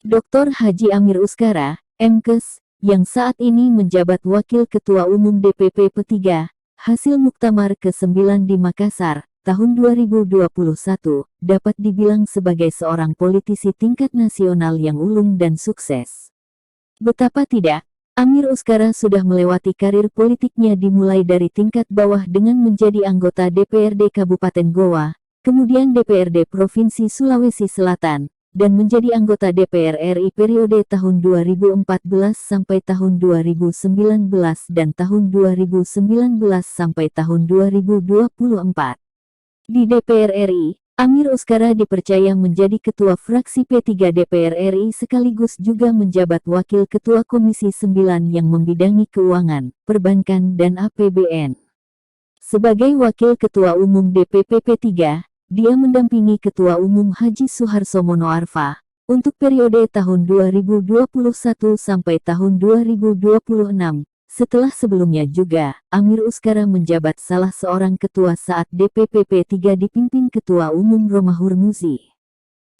Dr. Haji Amir Uskara, MKes, yang saat ini menjabat Wakil Ketua Umum DPP P3, hasil Muktamar ke-9 di Makassar, tahun 2021, dapat dibilang sebagai seorang politisi tingkat nasional yang ulung dan sukses. Betapa tidak, Amir Uskara sudah melewati karir politiknya dimulai dari tingkat bawah dengan menjadi anggota DPRD Kabupaten Goa, kemudian DPRD Provinsi Sulawesi Selatan, dan menjadi anggota DPR RI periode tahun 2014 sampai tahun 2019 dan tahun 2019 sampai tahun 2024. Di DPR RI, Amir Uskara dipercaya menjadi Ketua Fraksi P3 DPR RI sekaligus juga menjabat Wakil Ketua Komisi 9 yang membidangi keuangan, perbankan dan APBN. Sebagai Wakil Ketua Umum DPP P3, dia mendampingi Ketua Umum Haji Suharso Monoarfa untuk periode tahun 2021 sampai tahun 2026. Setelah sebelumnya juga, Amir Uskara menjabat salah seorang ketua saat DPP P3 dipimpin Ketua Umum Romahur Muzi.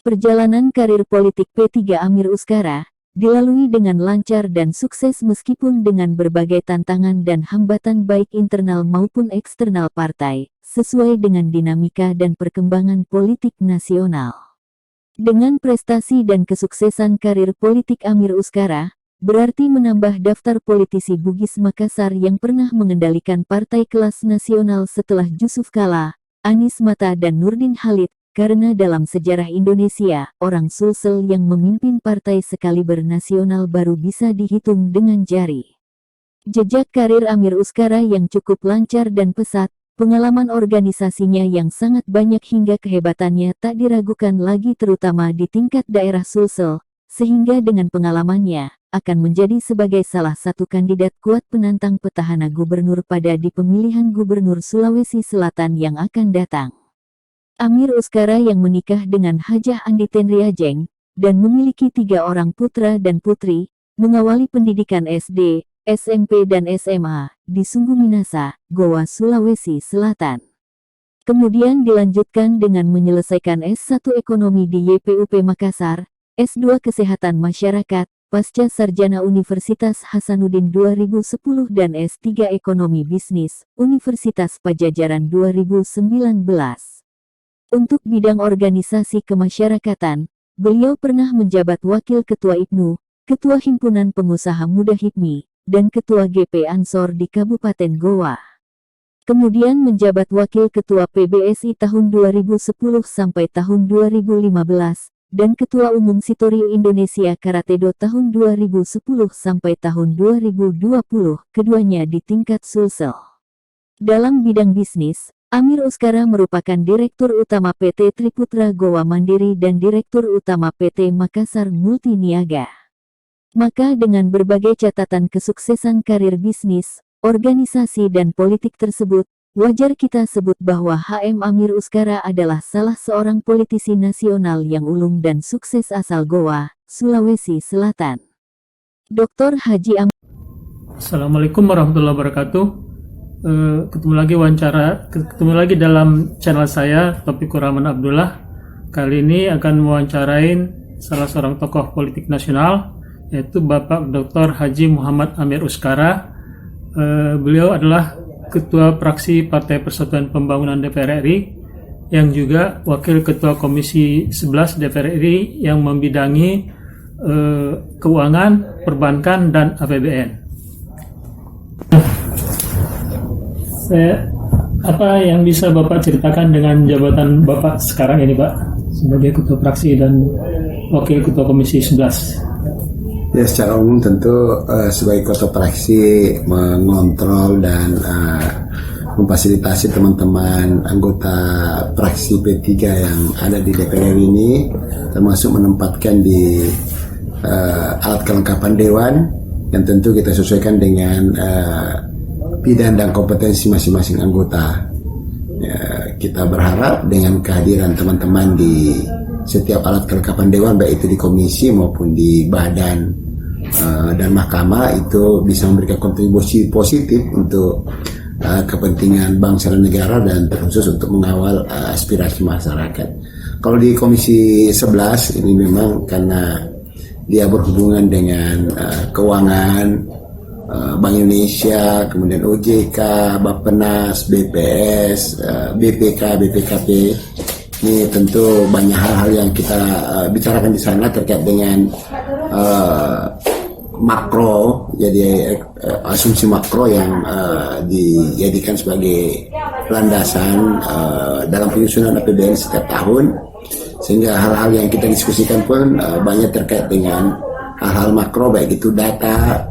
Perjalanan karir politik P3 Amir Uskara dilalui dengan lancar dan sukses meskipun dengan berbagai tantangan dan hambatan baik internal maupun eksternal partai, sesuai dengan dinamika dan perkembangan politik nasional. Dengan prestasi dan kesuksesan karir politik Amir Uskara, berarti menambah daftar politisi Bugis Makassar yang pernah mengendalikan partai kelas nasional setelah Jusuf Kalla, Anies Mata dan Nurdin Halid, karena dalam sejarah Indonesia, orang Sulsel yang memimpin partai sekaliber nasional baru bisa dihitung dengan jari. Jejak karir Amir Uskara yang cukup lancar dan pesat, pengalaman organisasinya yang sangat banyak hingga kehebatannya tak diragukan lagi terutama di tingkat daerah Sulsel, sehingga dengan pengalamannya, akan menjadi sebagai salah satu kandidat kuat penantang petahana gubernur pada di pemilihan gubernur Sulawesi Selatan yang akan datang. Amir Uskara yang menikah dengan Hajah Andi Tenriajeng, dan memiliki 3 orang putra dan putri, mengawali pendidikan SD, SMP dan SMA, di Sungguh Minasa, Goa, Sulawesi Selatan. Kemudian dilanjutkan dengan menyelesaikan S1 Ekonomi di YPUP Makassar, S2 Kesehatan Masyarakat, Pasca Sarjana Universitas Hasanuddin 2010 dan S3 Ekonomi Bisnis, Universitas Pajajaran 2019. Untuk bidang organisasi kemasyarakatan, beliau pernah menjabat Wakil Ketua IPNU, Ketua Himpunan Pengusaha Muda HIPMI, dan Ketua GP Ansor di Kabupaten Goa. Kemudian menjabat Wakil Ketua PBSI tahun 2010 sampai tahun 2015, dan Ketua Umum Sitoriu Indonesia Karatedo tahun 2010 sampai tahun 2020, keduanya di tingkat Sulsel. Dalam bidang bisnis, Amir Uskara merupakan Direktur Utama PT Triputra Goa Mandiri dan Direktur Utama PT Makassar Multiniaga. Maka dengan berbagai catatan kesuksesan karir bisnis, organisasi dan politik tersebut, wajar kita sebut bahwa HM Amir Uskara adalah salah seorang politisi nasional yang ulung dan sukses asal Goa, Sulawesi Selatan. Dr. Haji Amir. Assalamualaikum warahmatullahi wabarakatuh. Ketemu lagi dalam channel saya, Taufikur Rahman Abdullah. Kali ini akan mewawancarain salah seorang tokoh politik nasional, yaitu Bapak Dr. Haji Muhammad Amir Uskara. Beliau adalah Ketua Fraksi Partai Persatuan Pembangunan DPR RI, yang juga Wakil Ketua Komisi 11 DPR RI yang membidangi keuangan, perbankan, dan APBN. Apa yang bisa Bapak ceritakan dengan jabatan Bapak sekarang ini, Pak, sebagai Ketua Fraksi dan Wakil Ketua Komisi 11? Ya, secara umum tentu sebagai Ketua Fraksi mengontrol dan memfasilitasi teman-teman anggota fraksi P3 yang ada di DPR ini, termasuk menempatkan di alat kelengkapan Dewan yang tentu kita sesuaikan dengan bidang dan kompetensi masing-masing anggota. Ya, kita berharap dengan kehadiran teman-teman di setiap alat kelengkapan Dewan, baik itu di komisi maupun di badan dan mahkamah, itu bisa memberikan kontribusi positif untuk kepentingan bangsa dan negara, dan terkhusus untuk mengawal aspirasi masyarakat. Kalau di Komisi 11 ini memang karena dia berhubungan dengan keuangan, Bank Indonesia, kemudian OJK, Bappenas, BPS, BPK, BPKP. Ini tentu banyak hal-hal yang kita bicarakan di sana terkait dengan makro, jadi asumsi makro yang dijadikan sebagai landasan dalam penyusunan APBN setiap tahun, sehingga hal-hal yang kita diskusikan pun banyak terkait dengan hal-hal makro, baik itu data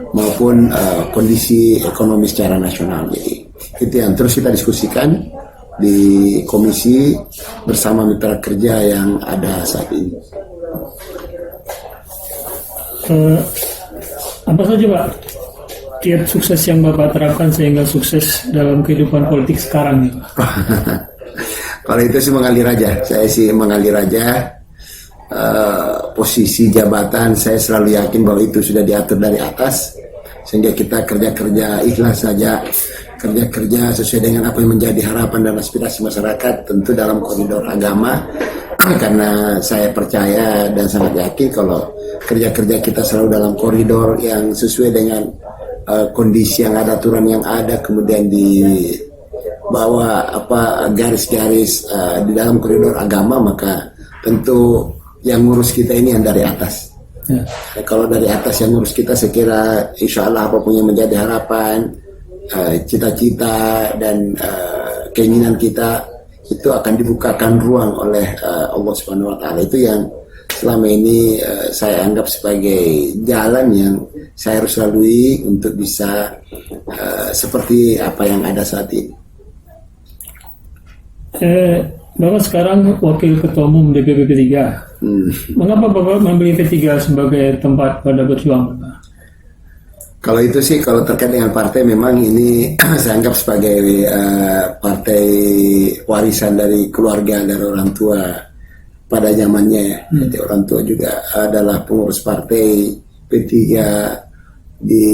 maupun kondisi ekonomi secara nasional. Jadi itu yang terus kita diskusikan di komisi bersama mitra kerja yang ada saat ini. Apa saja Pak kiat sukses yang Bapak terapkan sehingga sukses dalam kehidupan politik sekarang nih Pak? Kalau itu sih mengalir aja, saya sih mengalir aja. Posisi jabatan saya selalu yakin bahwa itu sudah diatur dari atas, sehingga kita kerja-kerja ikhlas saja, kerja-kerja sesuai dengan apa yang menjadi harapan dan aspirasi masyarakat, tentu dalam koridor agama, karena saya percaya dan sangat yakin kalau kerja-kerja kita selalu dalam koridor yang sesuai dengan kondisi yang ada, aturan yang ada, kemudian di bawah garis-garis di dalam koridor agama, maka tentu yang ngurus kita ini yang dari atas. Ya. Kalau dari atas yang ngurus kita, saya kira insya Allah apapun yang menjadi harapan, cita-cita dan keinginan kita itu akan dibukakan ruang oleh Allah Subhanahu Wa Taala. Itu yang selama ini saya anggap sebagai jalan yang saya harus lalui untuk bisa seperti apa yang ada saat ini. Bapak sekarang Wakil Ketua Umum DPP P3. Mengapa Bapak memilih P3 sebagai tempat pada berjuang, Bapak? Kalau itu sih, kalau terkait dengan partai, memang ini saya anggap sebagai partai warisan dari keluarga, dari orang tua pada zamannya. Jadi orang tua juga adalah pengurus partai P3 di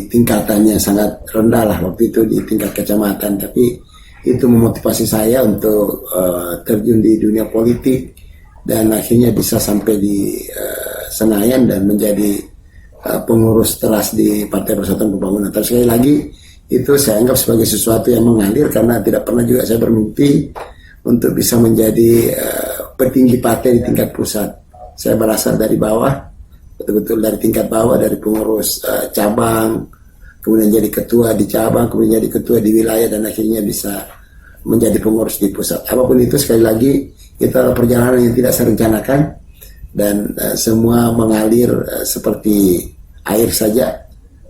tingkatannya sangat rendah lah waktu itu, di tingkat kecamatan, tapi itu memotivasi saya untuk terjun di dunia politik dan akhirnya bisa sampai di Senayan dan menjadi pengurus teras di Partai Persatuan Pembangunan. Tapi sekali lagi itu saya anggap sebagai sesuatu yang mengalir, karena tidak pernah juga saya bermimpi untuk bisa menjadi petinggi partai di tingkat pusat. Saya berasal dari bawah, betul-betul dari tingkat bawah, dari pengurus cabang, kemudian jadi ketua di cabang, kemudian jadi ketua di wilayah, dan akhirnya bisa menjadi pengurus di pusat. Apapun itu, sekali lagi itu adalah perjalanan yang tidak saya rencanakan, dan semua mengalir seperti air saja,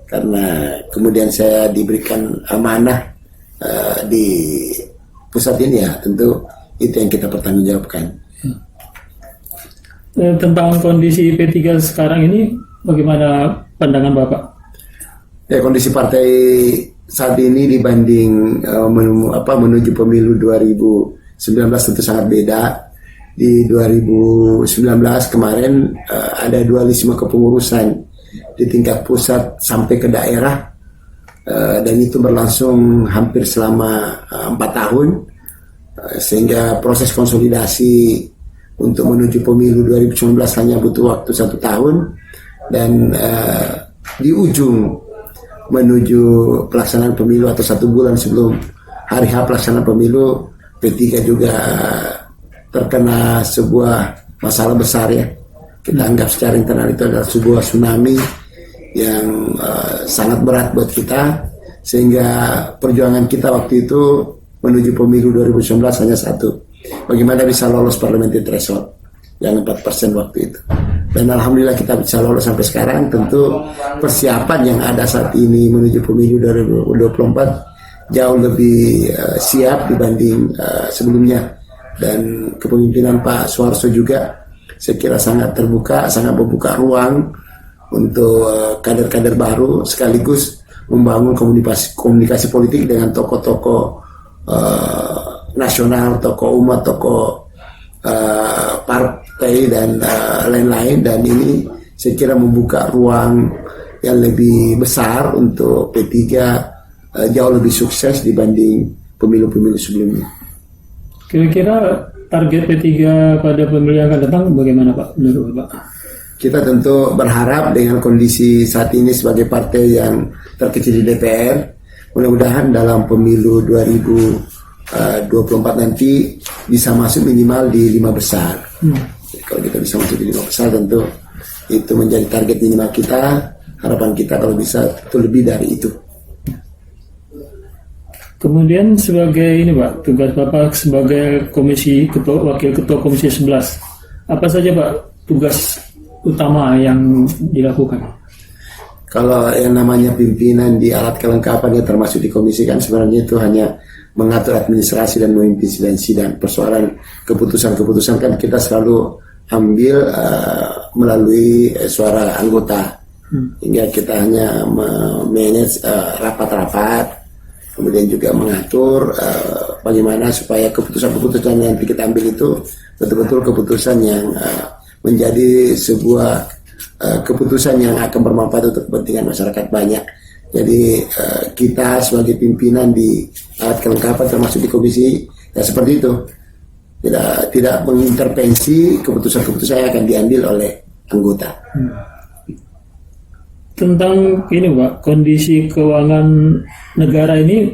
karena kemudian saya diberikan amanah di pusat ini, ya tentu itu yang kita pertanggungjawabkan. Tentang kondisi P3 sekarang ini, bagaimana pandangan Bapak? Ya, kondisi partai saat ini dibanding menuju pemilu 2019 tentu sangat beda. Di 2019 kemarin ada dualisme kepengurusan di tingkat pusat sampai ke daerah, dan itu berlangsung hampir selama 4 tahun, sehingga proses konsolidasi untuk menuju pemilu 2019 hanya butuh waktu 1 tahun, dan di ujung menuju pelaksanaan pemilu atau 1 bulan sebelum hari H pelaksanaan pemilu, P3 juga terkena sebuah masalah besar, ya. Kita anggap secara internal itu adalah sebuah tsunami yang sangat berat buat kita, sehingga perjuangan kita waktu itu menuju pemilu 2019 hanya satu: bagaimana bisa lolos parliamentary threshold yang 4% waktu itu. Dan alhamdulillah kita bisa lolos sampai sekarang. Tentu persiapan yang ada saat ini menuju pemilu 2024 jauh lebih siap dibanding sebelumnya, dan kepemimpinan Pak Suharso juga saya kira sangat terbuka, sangat membuka ruang untuk kader-kader baru, sekaligus membangun komunikasi politik dengan tokoh-tokoh nasional, tokoh umat, tokoh partai dan lain-lain. Dan ini saya kira membuka ruang yang lebih besar untuk P3 jauh lebih sukses dibanding pemilu-pemilu sebelumnya. Kira-kira target P3 pada pemilu yang akan datang bagaimana Pak menurut Bapak? Kita tentu berharap dengan kondisi saat ini sebagai partai yang terkecil di DPR, mudah-mudahan dalam pemilu 2024 nanti bisa masuk minimal di 5 besar. Jadi kalau kita bisa masuk di 5 besar, tentu itu menjadi target minimal kita. Harapan kita kalau bisa itu lebih dari itu. Kemudian sebagai ini Pak, tugas Bapak sebagai wakil ketua Komisi 11, apa saja Pak tugas utama yang dilakukan? Kalau yang namanya pimpinan di alat kelengkapannya termasuk di komisi kan sebenarnya itu hanya mengatur administrasi dan memimpin sidang persoalan keputusan-keputusan kan kita selalu ambil melalui suara anggota, hingga kita hanya memanage rapat-rapat, kemudian juga mengatur bagaimana supaya keputusan-keputusan yang kita ambil itu betul-betul keputusan yang menjadi sebuah keputusan yang akan bermanfaat untuk kepentingan masyarakat banyak. Jadi kita sebagai pimpinan di alat kelengkapan termasuk di komisi ya seperti itu, tidak mengintervensi keputusan-keputusan yang akan diambil oleh anggota. Tentang ini Pak, kondisi keuangan negara ini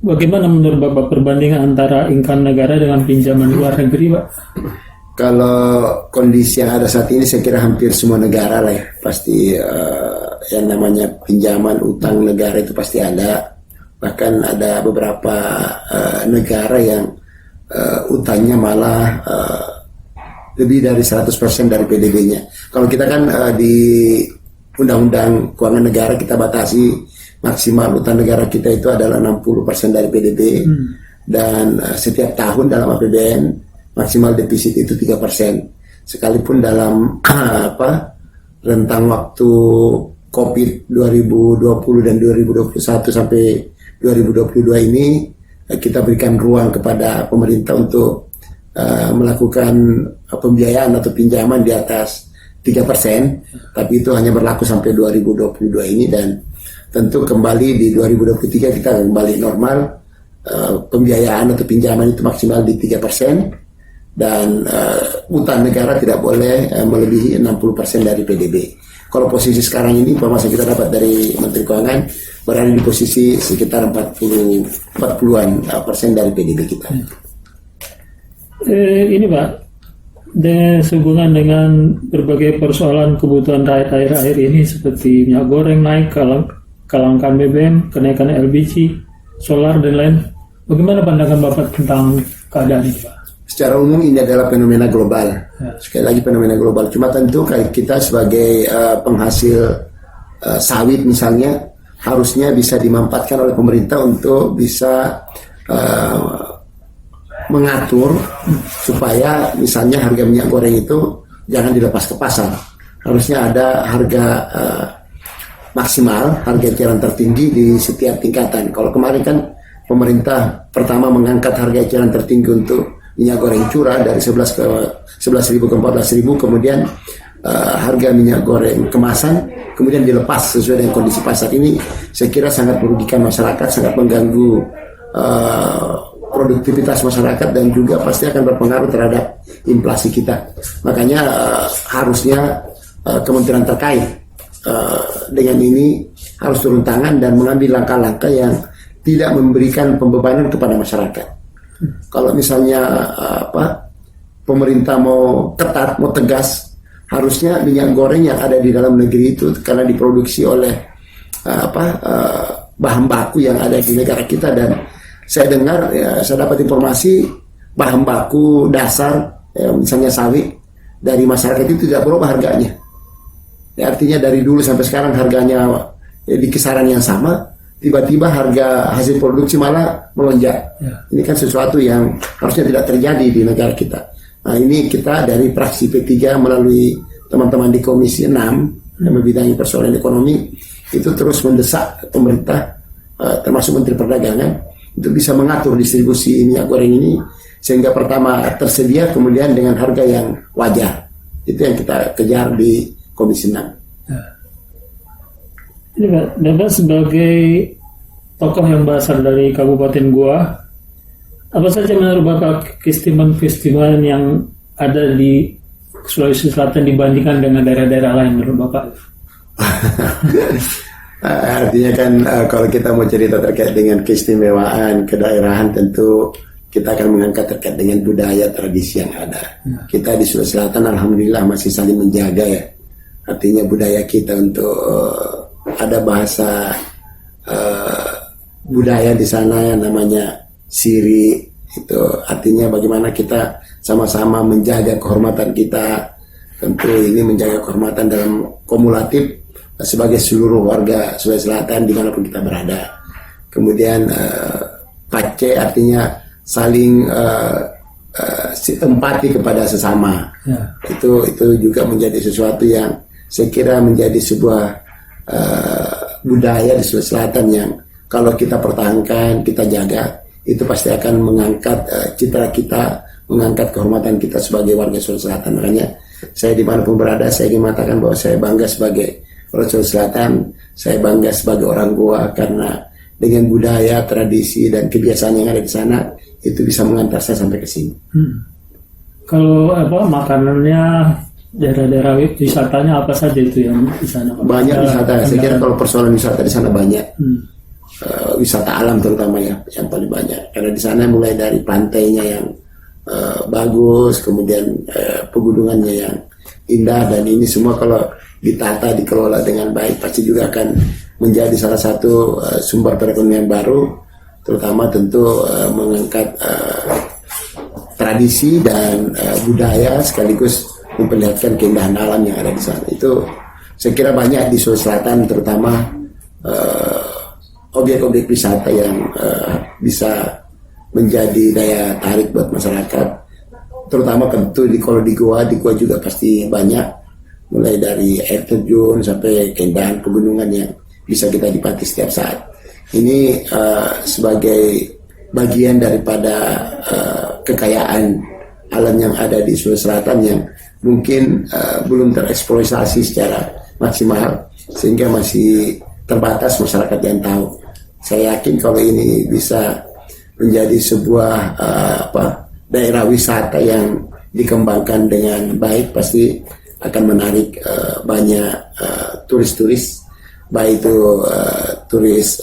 bagaimana menurut Bapak perbandingan antara income negara dengan pinjaman luar negeri Pak? Kalau kondisi yang ada saat ini saya kira hampir semua negara lah ya, pasti yang namanya pinjaman utang negara itu pasti ada. Bahkan ada beberapa negara yang utangnya malah lebih dari 100% dari PDB-nya. Kalau kita kan di Undang-Undang Keuangan Negara kita batasi maksimal utang negara kita itu adalah 60% dari PDB, dan setiap tahun dalam APBN maksimal defisit itu 3%. Sekalipun dalam rentang waktu COVID 2020 dan 2021 sampai 2022 ini kita berikan ruang kepada pemerintah untuk melakukan pembiayaan atau pinjaman di atas 3%, tapi itu hanya berlaku sampai 2022 ini, dan tentu kembali di 2023 kita kembali normal, pembiayaan atau pinjaman itu maksimal di 3%, dan utang negara tidak boleh melebihi 60% dari PDB. Kalau posisi sekarang ini informasi kita dapat dari Menteri Keuangan berada di posisi sekitar 40-an persen dari PDB kita. Ini Pak, sehubungan dengan berbagai persoalan kebutuhan rakyat akhir-akhir ini seperti minyak goreng naik, kelangkaan BBM, kenaikan LPG, solar dan lain, bagaimana pandangan Bapak tentang keadaan ini Pak? Secara umum ini adalah fenomena global. Sekali lagi fenomena global. Cuma tentu kita sebagai penghasil sawit misalnya harusnya bisa dimanfaatkan oleh pemerintah untuk bisa mengatur supaya misalnya harga minyak goreng itu jangan dilepas ke pasar. Harusnya ada harga maksimal, harga eceran tertinggi di setiap tingkatan. Kalau kemarin kan pemerintah pertama mengangkat harga eceran tertinggi untuk minyak goreng curah dari 11.000 ke 14.000, kemudian harga minyak goreng kemasan kemudian dilepas sesuai dengan kondisi pasar. Ini saya kira sangat merugikan masyarakat, sangat mengganggu produktivitas masyarakat, dan juga pasti akan berpengaruh terhadap inflasi kita. Makanya harusnya kementerian terkait dengan ini harus turun tangan dan mengambil langkah-langkah yang tidak memberikan pembebanan kepada masyarakat. Kalau misalnya pemerintah mau ketat, mau tegas, harusnya minyak goreng yang ada di dalam negeri itu karena diproduksi oleh bahan baku yang ada di negara kita, dan saya dengar saya dapat informasi bahan baku dasar misalnya sawit dari masyarakat itu tidak berubah harganya. Artinya dari dulu sampai sekarang harganya di kisaran yang sama, tiba-tiba harga hasil produksi malah melonjak. Ini kan sesuatu yang harusnya tidak terjadi di negara kita. Nah, ini kita dari fraksi P3 melalui teman-teman di Komisi 6 yang membidangi persoalan ekonomi itu terus mendesak pemerintah termasuk Menteri Perdagangan untuk bisa mengatur distribusi minyak goreng ini sehingga pertama tersedia, kemudian dengan harga yang wajar. Itu yang kita kejar di Komisi 6. Ini Pak, Bapak sebagai tokoh yang berasal dari Kabupaten Goa, apa saja menurut Bapak keistimewaan yang ada di Sulawesi Selatan dibandingkan dengan daerah-daerah lain menurut Bapak? Artinya kan kalau kita mau cerita terkait dengan keistimewaan kedaerahan, tentu kita akan mengangkat terkait dengan budaya tradisi yang ada. Kita di Sulawesi Selatan alhamdulillah masih saling menjaga ya. Artinya budaya kita untuk ada bahasa budaya di sana yang namanya siri, itu artinya bagaimana kita sama-sama menjaga kehormatan kita. Tentu ini menjaga kehormatan dalam kumulatif sebagai seluruh warga Sulawesi Selatan dimanapun kita berada. Kemudian pace artinya saling empati kepada sesama. Itu juga menjadi sesuatu yang saya kira menjadi sebuah budaya di Sulawesi Selatan yang kalau kita pertahankan, kita jaga, itu pasti akan mengangkat citra kita, mengangkat kehormatan kita sebagai warga Sulawesi Selatan. Makanya saya dimanapun berada, saya ingin mengatakan bahwa saya bangga sebagai orang Sulawesi Selatan, saya bangga sebagai orang Goa karena dengan budaya, tradisi dan kebiasaan yang ada di sana itu bisa mengantar saya sampai ke sini. Kalau makanannya, daerah-daerah wisatanya apa saja itu yang di sana? Banyak wisata. Saya kira kalau persoalan wisata di sana banyak. Wisata alam terutama ya yang paling banyak. Karena di sana mulai dari pantainya yang bagus, kemudian pegunungannya yang indah, dan ini semua kalau ditata, dikelola dengan baik pasti juga akan menjadi salah satu sumber perekonomian baru, terutama tentu mengangkat tradisi dan budaya sekaligus memperlihatkan keindahan alam yang ada di sana. Itu saya kira banyak di Sulawesi Selatan, terutama objek-objek wisata yang bisa menjadi daya tarik buat masyarakat, terutama tentu kalau di Goa juga pasti banyak, mulai dari air terjun sampai keindahan pegunungan yang bisa kita nikmati setiap saat. Ini sebagai bagian daripada kekayaan alam yang ada di Sulawesi Selatan yang mungkin belum tereksploitasi secara maksimal, sehingga masih terbatas masyarakat yang tahu. Saya yakin kalau ini bisa menjadi sebuah daerah wisata yang dikembangkan dengan baik, pasti akan menarik banyak turis-turis, baik itu turis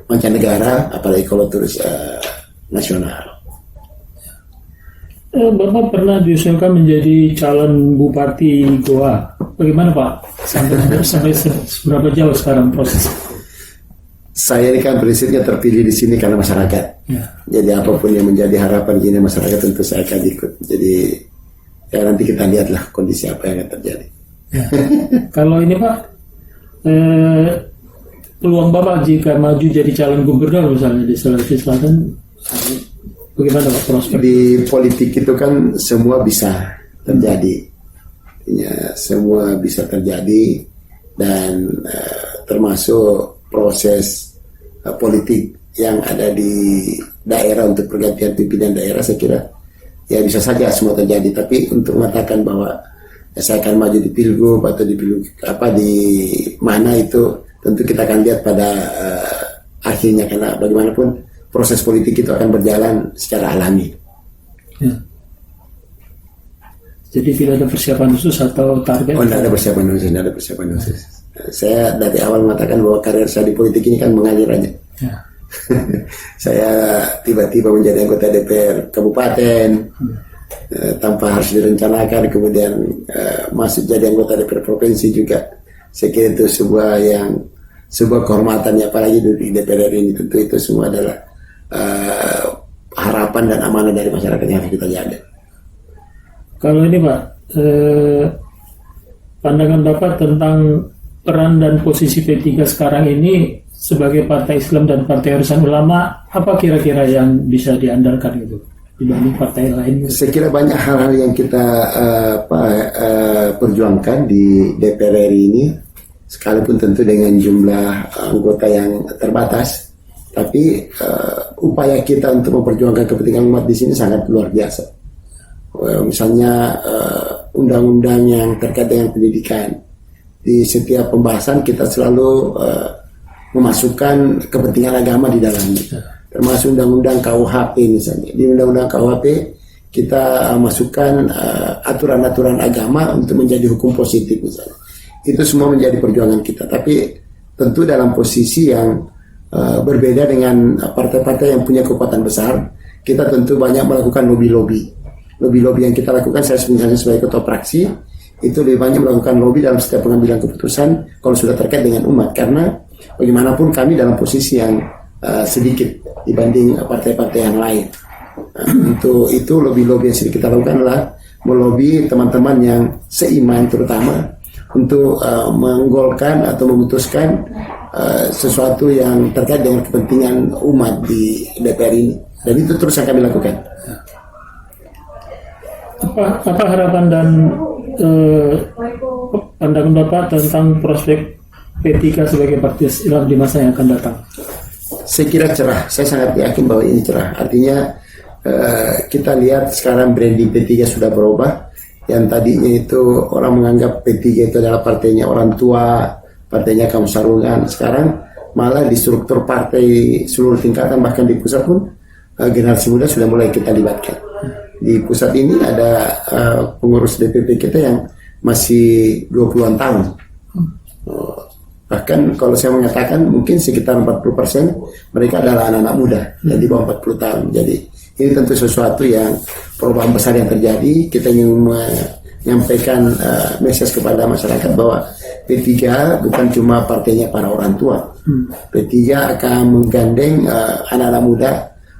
mancanegara, apalagi kalau turis nasional. Bapak pernah diusulkan menjadi calon bupati Goa. Bagaimana Pak? Sampai seberapa jauh sekarang proses? Saya ini kan prinsipnya terpilih di sini karena masyarakat. Jadi apapun yang menjadi harapan gini masyarakat tentu saya akan ikut. Jadi ya nanti kita lihatlah kondisi apa yang akan terjadi. Kalau ini Pak, peluang Bapak jika maju jadi calon gubernur misalnya di Sulawesi Selatan, bagaimana Pak prospek? Di politik itu kan semua bisa terjadi. Ya, semua bisa terjadi, dan termasuk proses politik yang ada di daerah untuk pergantian pimpinan daerah, saya kira ya bisa saja semua terjadi. Tapi untuk mengatakan bahwa saya akan maju di pilgub atau di pilgub di mana, itu tentu kita akan lihat pada akhirnya, karena bagaimanapun proses politik itu akan berjalan secara alami. Jadi tidak ada persiapan khusus atau target? Tidak ada persiapan khusus. Saya dari awal mengatakan bahwa karir saya di politik ini kan mengalir aja. Saya tiba-tiba menjadi anggota DPR kabupaten tanpa harus direncanakan, kemudian masuk jadi anggota DPR provinsi juga. Saya kira itu sebuah kehormatan, ya, apalagi di DPR ini. Tentu itu semua adalah harapan dan amanah dari masyarakat yang harus kita jaga. Kalau ini Pak, pandangan Bapak tentang peran dan posisi P3 sekarang ini sebagai partai Islam dan partai urusan ulama, apa kira-kira yang bisa diandalkan gitu dibanding partai lain? Saya kira banyak hal-hal yang kita perjuangkan di DPR RI ini, sekalipun tentu dengan jumlah anggota yang terbatas, tapi upaya kita untuk memperjuangkan kepentingan umat di sini sangat luar biasa. Misalnya undang-undang yang terkait dengan pendidikan, di setiap pembahasan kita selalu memasukkan kepentingan agama di dalamnya, termasuk undang-undang KUHP misalnya. Di undang-undang KUHP kita masukkan aturan-aturan agama untuk menjadi hukum positif misalnya. Itu semua menjadi perjuangan kita, tapi tentu dalam posisi yang berbeda dengan partai-partai yang punya kekuatan besar. Kita tentu banyak melakukan lobby-lobby yang kita lakukan. Saya sebenarnya sebagai ketua fraksi itu lebih banyak melakukan lobby dalam setiap pengambilan keputusan kalau sudah terkait dengan umat, karena bagaimanapun kami dalam posisi yang sedikit dibanding partai-partai yang lain. Untuk itu lobby-lobby yang sedikit kita lakukan adalah melobi teman-teman yang seiman, terutama untuk menggolkan atau memutuskan sesuatu yang terkait dengan kepentingan umat di DPR ini, dan itu terus yang kami lakukan. Apa harapan dan pandangan Bapak tentang prospek P3 sebagai partai Islam di masa yang akan datang? Saya kira cerah, saya sangat yakin bahwa ini cerah. Artinya kita lihat sekarang branding P3 sudah berubah. Yang tadinya itu orang menganggap P3 itu adalah partainya orang tua, partainya kaum sarungan. Sekarang malah di struktur partai seluruh tingkatan, bahkan di pusat pun generasi muda sudah mulai kita libatkan. Di pusat ini ada pengurus DPP kita yang masih 20-an tahun. Bahkan kalau saya mengatakan mungkin sekitar 40% mereka adalah anak-anak muda yang di bawah 40 tahun. Jadi ini tentu sesuatu yang perubahan besar yang terjadi. Kita ingin menyampaikan message kepada masyarakat bahwa P3 bukan cuma partainya para orang tua. P3 akan menggandeng anak-anak muda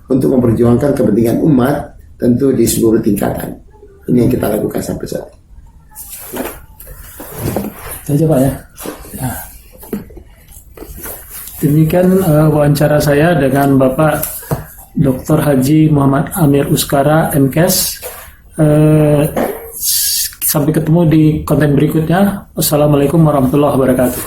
untuk memperjuangkan kepentingan umat, tentu di seluruh tingkatan. Ini yang kita lakukan sampai saat ini. Saja Pak ya. Nah, demikian wawancara saya dengan Bapak Dr. Haji Muhammad Amir Uskara, MKes. Sampai ketemu di konten berikutnya. Wassalamualaikum warahmatullahi wabarakatuh.